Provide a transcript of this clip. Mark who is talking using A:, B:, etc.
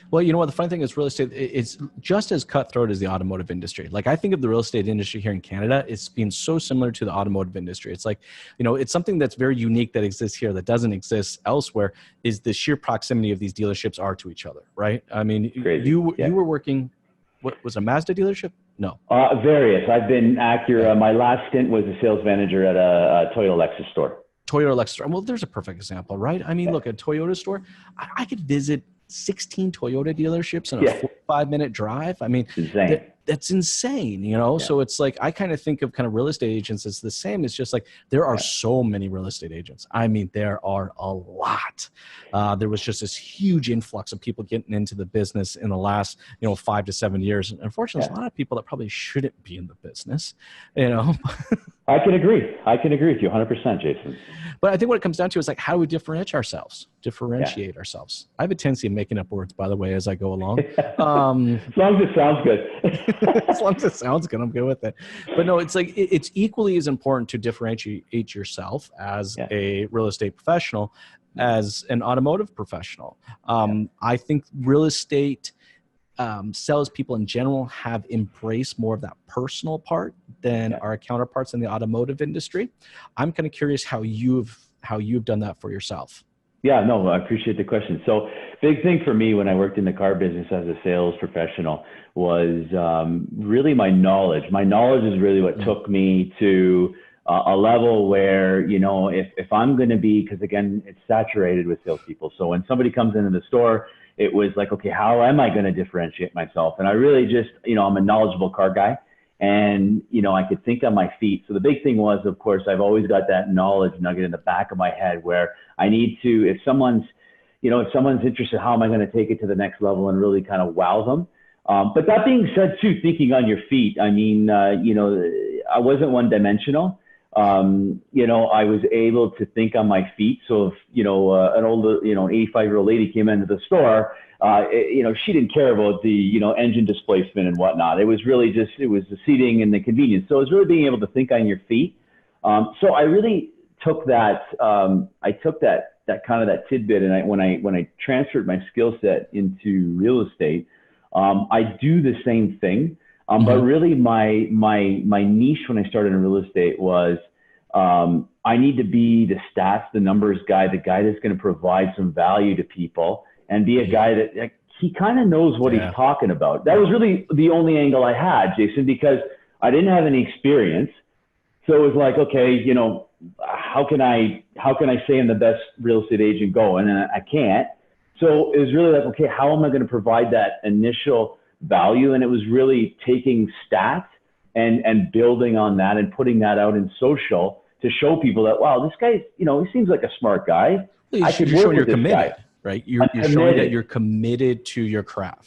A: Well, you know what? The funny thing is real estate, it's just as cutthroat as the automotive industry. Like I think of the real estate industry here in Canada, it's being so similar to the automotive industry. It's like, it's something that's very unique that exists here that doesn't exist elsewhere is the sheer proximity of these dealerships are to each other, right? I mean,
B: Crazy.
A: you
B: Yeah.
A: were working, what was a Mazda dealership? No.
B: Various. I've been Acura.
A: Yeah.
B: My last stint was a sales manager at a Toyota Lexus store.
A: Toyota Lexus. Well, there's a perfect example, right? I mean, look, a Toyota store, I could visit 16 Toyota dealerships in a 45-minute drive. I mean, that's insane,
B: Yeah.
A: So it's like, I kind of think of kind of real estate agents as the same. It's just like, there are so many real estate agents. I mean, there are a lot. There was just this huge influx of people getting into the business in the last, 5 to 7 years. And unfortunately, there's a lot of people that probably shouldn't be in the business,
B: I can agree with you 100%, Jason.
A: But I think what it comes down to is like, how do we differentiate ourselves? I have a tendency of making up words, by the way, as I go along.
B: As long as it sounds good.
A: As long as it sounds good, I'm good with it. But no, it's like, it's equally as important to differentiate yourself as a real estate professional as an automotive professional. I think real estate salespeople in general have embraced more of that personal part than our counterparts in the automotive industry. I'm kind of curious how you've done that for yourself.
B: Yeah, no, I appreciate the question. So big thing for me when I worked in the car business as a sales professional was really my knowledge. My knowledge is really what took me to a level where, if I'm going to be, because again, it's saturated with salespeople. So when somebody comes into the store, it was like, okay, how am I going to differentiate myself? And I really just, I'm a knowledgeable car guy and, I could think on my feet. So the big thing was, of course, I've always got that knowledge nugget in the back of my head where I need to, if someone's interested, how am I going to take it to the next level and really kind of wow them? But that being said too, thinking on your feet, I mean, I wasn't one dimensional. I was able to think on my feet. So if, an older, an 85-year-old lady came into the store, she didn't care about the, engine displacement and whatnot. It was really just, it was the seating and the convenience. So it was really being able to think on your feet. So I really took that, that tidbit. And when I transferred my skill set into real estate, I do the same thing. But really my niche when I started in real estate was, I need to be the stats, the numbers guy, the guy that's going to provide some value to people and be a guy that he kind of knows what he's talking about. That was really the only angle I had, Jason, because I didn't have any experience. So it was like, okay, how can I say I'm the best real estate agent going? And I can't. So it was really like, okay, how am I going to provide that initial value? And it was really taking stats and building on that and putting that out in social to show people that, wow, this guy, he seems like a smart guy.
A: Well,
B: I could work with this guy.
A: Right? You're showing that you're committed to your craft.